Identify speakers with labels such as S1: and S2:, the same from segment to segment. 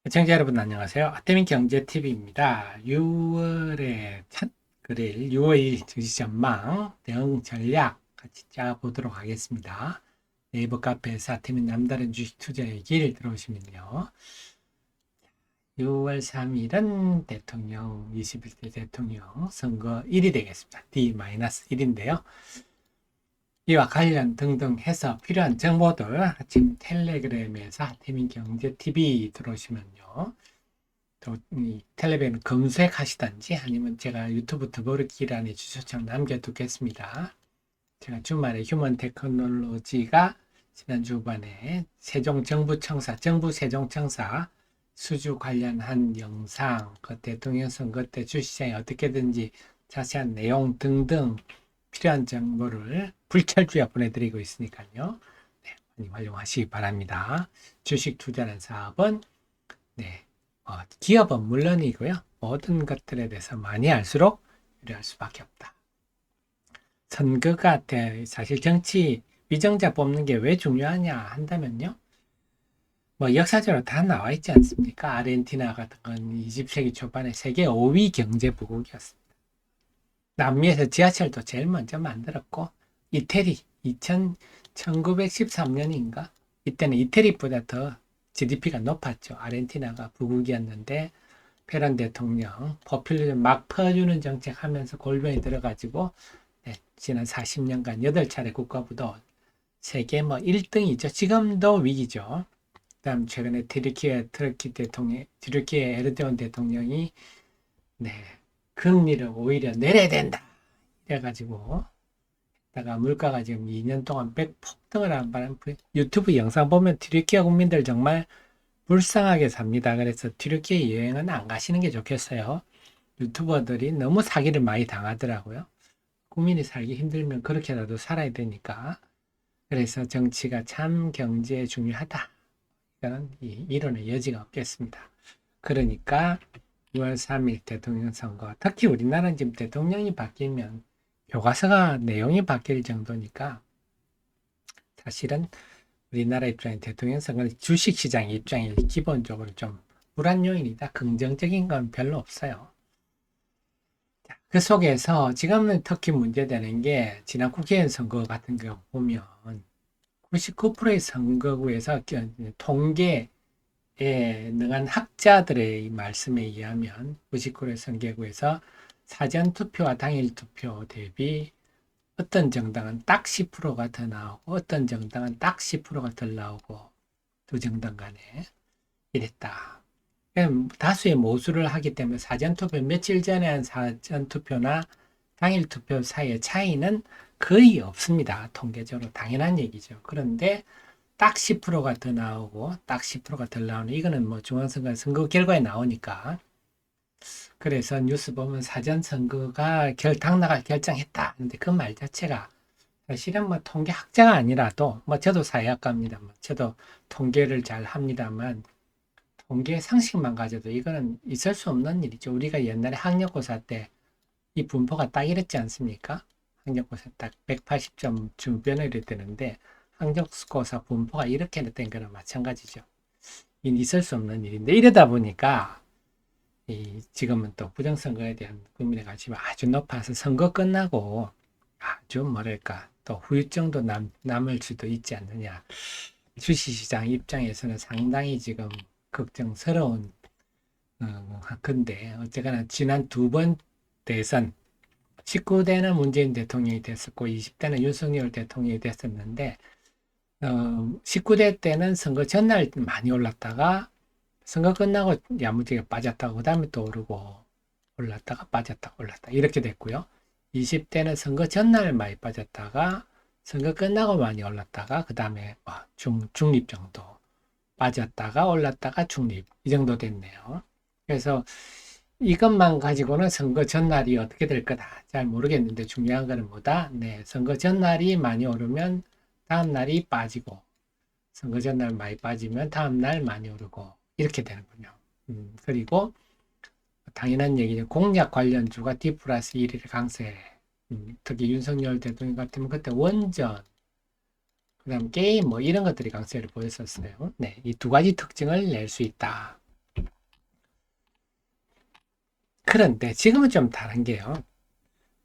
S1: 시청자 여러분 안녕하세요. 아태민 경제TV입니다. 6월에 첫 그릴 6월 1일 증시 전망 대응 전략 같이 짜보도록 하겠습니다. 네이버 카페에서 아태민 남다른 주식 투자의 길 들어오시면요. 6월 3일은 대통령 21대 대통령 선거일이 되겠습니다. D-1인데요. 이와 관련 등등 해서 필요한 정보들 아침 텔레그램에서 아태민 경제TV 들어오시면요. 또 이 텔레비전 검색하시든지 아니면 제가 유튜브 더보기란에 주소창 남겨두겠습니다. 제가 주말에 휴먼 테크놀로지가 지난 주간에 세종정부청사, 정부세종청사 수주 관련한 영상, 그 대통령 선거 때 주시장이 어떻게든지 자세한 내용 등등 필요한 정보를 불철주야 보내드리고 있으니까요. 네, 많이 활용하시기 바랍니다. 주식 투자라는 사업은 네, 기업은 물론이고요. 모든 것들에 대해서 많이 알수록 유리할 수밖에 없다. 선거가 사실 정치 위정자 뽑는 게 왜 중요하냐 한다면요. 뭐 역사적으로 다 나와 있지 않습니까? 아르헨티나 같은 건 20세기 초반에 세계 5위 경제부국이었습니다. 남미에서 지하철도 제일 먼저 만들었고 이태리 1913년인가? 이때는 이태리보다 더 GDP가 높았죠. 아르헨티나가 부국이었는데 페론 대통령 포퓰리즘 막 퍼주는 정책 하면서 골병이 들어가지고 지난 40년간 8차례 국가부도 세계 뭐 1등이죠. 지금도 위기죠. 그다음 최근에 트르키에 에르도안 대통령이 네, 금리를 오히려 내려야 된다. 이래가지고 다가 물가가 지금 2년 동안 백폭등을 한 바람 유튜브 영상 보면 튀르키예 국민들 정말 불쌍하게 삽니다. 그래서 튀르키예 여행은 안 가시는 게 좋겠어요. 유튜버들이 너무 사기를 많이 당하더라고요. 국민이 살기 힘들면 그렇게라도 살아야 되니까. 그래서 정치가 참 경제에 중요하다. 이거는 이론의 여지가 없겠습니다. 그러니까 6월 3일 대통령 선거, 특히 우리나라는 지금 대통령이 바뀌면 교과서가 내용이 바뀔 정도니까 사실은 우리나라 입장에 대통령 선거는 주식시장 입장이 기본적으로 좀 불안 요인이다. 긍정적인 건 별로 없어요. 그 속에서 지금은 특히 문제되는 게 지난 국회의원 선거 같은 경우 보면 99%의 선거구에서 통계에 능한 학자들의 말씀에 의하면 99%의 선거구에서 사전투표와 당일투표 대비 어떤 정당은 딱 10%가 더 나오고 어떤 정당은 딱 10%가 덜 나오고 두 정당 간에 이랬다. 다수의 모수를 하기 때문에 사전투표 며칠 전에 한 사전투표나 당일투표 사이의 차이는 거의 없습니다. 통계적으로 당연한 얘기죠. 그런데 딱 10%가 더 나오고 딱 10%가 덜 나오는 이거는 뭐 중앙선거 선거 결과에 나오니까 그래서 뉴스 보면 사전선거가 당락을 결정했다. 근데 그 말 자체가 사실은 뭐 통계학자가 아니라도 뭐 저도 사회학과입니다만 저도 통계를 잘 합니다만 통계 상식만 가져도 이거는 있을 수 없는 일이죠. 우리가 옛날에 학력고사 때 이 분포가 딱 이랬지 않습니까? 학력고사 딱 180점 주변에 이랬는데 학력고사 분포가 이렇게 된 거랑 마찬가지죠. 있을 수 없는 일인데 이러다 보니까 지금은 또 부정선거에 대한 국민의 관심이 아주 높아서 선거 끝나고 아주 뭐랄까 또 후유증도 남을 수도 있지 않느냐. 주식시장 입장에서는 상당히 지금 걱정스러운 근데 어쨌거나 지난 두 번 대선 19대는 문재인 대통령이 됐었고 20대는 윤석열 대통령이 됐었는데 19대 때는 선거 전날 많이 올랐다가 선거 끝나고 야무지게 빠졌다가 그 다음에 또 오르고 올랐다가 빠졌다가 올랐다 이렇게 됐고요. 20대는 선거 전날 많이 빠졌다가 선거 끝나고 많이 올랐다가 그 다음에 중립 정도 빠졌다가 올랐다가 중립 이 정도 됐네요. 그래서 이것만 가지고는 선거 전날이 어떻게 될 거다 잘 모르겠는데 중요한 거는 뭐다? 네, 선거 전날이 많이 오르면 다음 날이 빠지고 선거 전날 많이 빠지면 다음 날 많이 오르고 이렇게 되는군요. 그리고 당연한 얘기죠. 공약 관련주가 D 플러스 1을 강세. 특히 윤석열 대통령 같으면 그때 원전, 그다음 게임 뭐 이런 것들이 강세를 보였었어요. 네, 이 두 가지 특징을 낼 수 있다. 그런데 지금은 좀 다른 게요.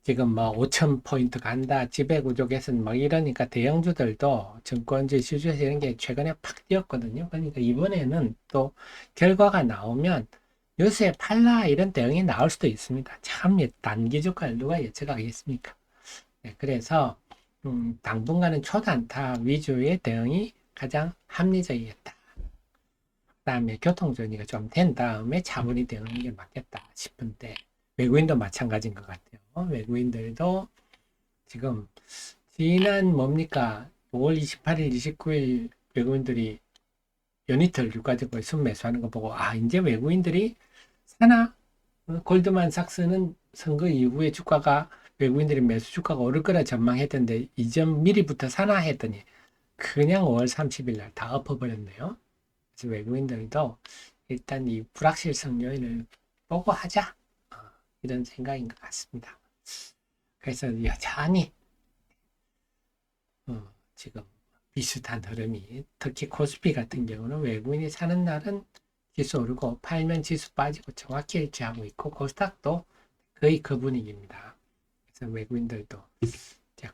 S1: 지금 뭐 5천 포인트 간다, 지배구조 개선 막 이러니까 대형주들도 증권주, 주주에서 이런 게 최근에 팍 뛰었거든요. 그러니까 이번에는 또 결과가 나오면 요새 팔라 이런 대응이 나올 수도 있습니다. 참 단기 주가를 누가 예측하겠습니까? 네, 그래서 당분간은 초단타 위주의 대응이 가장 합리적이겠다. 그다음에 교통 정리가 좀 된 다음에 차분히 대응하는 게 맞겠다 싶은데 외국인도 마찬가지인 것 같아요. 외국인들도 지금 지난 뭡니까 5월 28일, 29일 외국인들이 연이틀 유가지고 순매수하는 거 보고 아 이제 외국인들이 사나 골드만삭스는 선거 이후에 주가가 외국인들이 매수 주가가 오를 거라 전망했던데 이전 미리부터 사나 했더니 그냥 5월 30일 날 다 엎어버렸네요. 그래서 외국인들도 일단 이 불확실성 요인을 보고 하자. 이런 생각인 것 같습니다. 그래서 여전히 지금 비슷한 흐름이 특히 코스피 같은 경우는 외국인이 사는 날은 지수 오르고 팔면 지수 빠지고 정확히 일치하고 있고 코스닥도 거의 그 분위기입니다. 그래서 외국인들도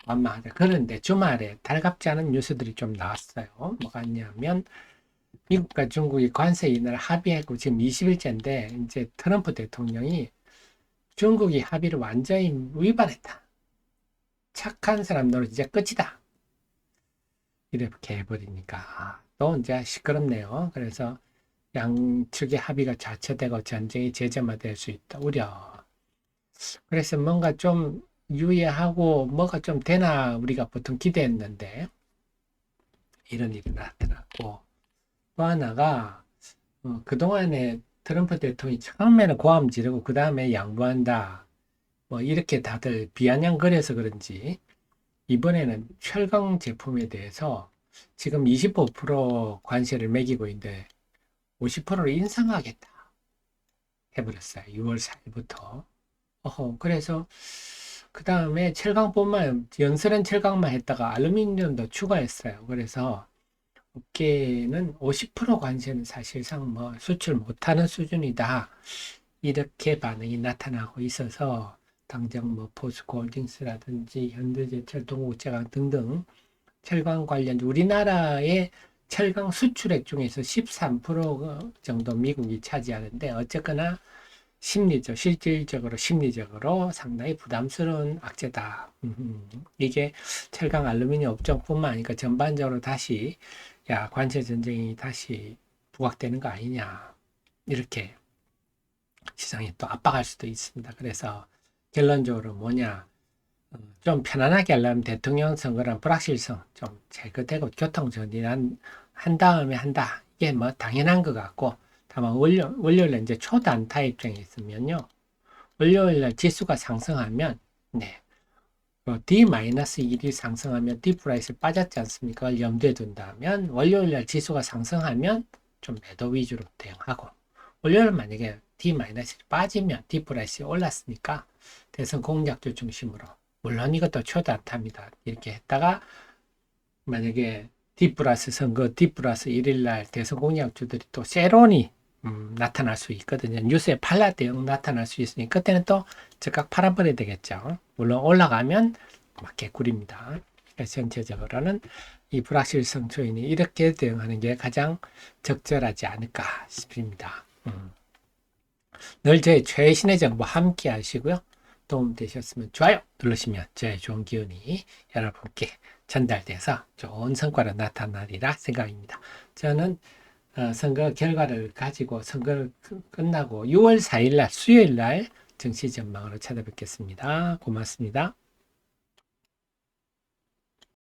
S1: 관망하자. 그런데 주말에 달갑지 않은 뉴스들이 좀 나왔어요. 뭐가 있냐면 미국과 중국이 관세 인하를 합의하고 지금 20일째인데 이제 트럼프 대통령이 중국이 합의를 완전히 위반했다. 착한 사람 노릇 이제 끝이다. 이렇게 해버리니까 또 이제 시끄럽네요. 그래서 양측의 합의가 좌초되고 전쟁이 재점화될 수 있다. 우려. 그래서 뭔가 좀 유의하고 뭐가 좀 되나 우리가 보통 기대했는데 이런 일이 나타났고 또 하나가 그동안에 트럼프 대통령이 처음에는 고함 지르고 그 다음에 양보한다. 뭐 이렇게 다들 비아냥거려서 그런지 이번에는 철강 제품에 대해서 지금 25% 관세를 매기고 있는데 50%를 인상하겠다 해버렸어요. 6월 4일부터. 그래서 그 다음에 철강뿐만 연설은 철강만 했다가 알루미늄도 추가했어요. 그래서 업계는 50% 관세는 사실상 뭐 수출 못하는 수준이다. 이렇게 반응이 나타나고 있어서 당장 뭐 포스코홀딩스라든지 현대제철, 동국제강 등등 철강 관련 우리나라의 철강 수출액 중에서 13% 정도 미국이 차지하는데 어쨌거나 실질적으로 심리적으로 상당히 부담스러운 악재다. 이게 철강 알루미늄 업종뿐만 아니라 전반적으로 다시 관세 전쟁이 다시 부각되는 거 아니냐 이렇게 시장이 또 압박할 수도 있습니다. 그래서 결론적으로 뭐냐 좀 편안하게 하려면 대통령 선거란 불확실성 좀 제거되고 교통 정리한 다음에 한다. 이게 뭐 당연한 것 같고 다만 월요일에 이제 초단타 입장에 있으면요. 월요일날 지수가 상승하면 네. D-1이 상승하면 D 프라이스 빠졌지 않습니까? 그걸 염두에 둔다면 월요일날 지수가 상승하면 좀 매도 위주로 대응하고 월요일 만약에 D-이 빠지면 D 프라이스 올랐으니까 대선 공략주 중심으로 물론 이것도 초단타입니다. 이렇게 했다가 만약에 D 플러스 선거 D 플러스 1일날 대선 공약주들이 또 세론이 나타날 수 있거든요. 뉴스에 팔라 대응 나타날 수 있으니 그때는 또 즉각 팔아버려야 되겠죠. 물론 올라가면 막 개꿀입니다. 그래서 전체적으로는 이 불확실성 요인이 이렇게 대응하는 게 가장 적절하지 않을까 싶습니다. 늘 저의 최신의 정보 함께 하시고요. 도움되셨으면 좋아요 누르시면 저의 좋은 기운이 여러분께 전달돼서 좋은 성과로 나타나리라 생각입니다. 저는 선거 결과를 가지고 선거를 끝나고 6월 4일 날 수요일 날 정치 전망으로 찾아뵙겠습니다. 고맙습니다.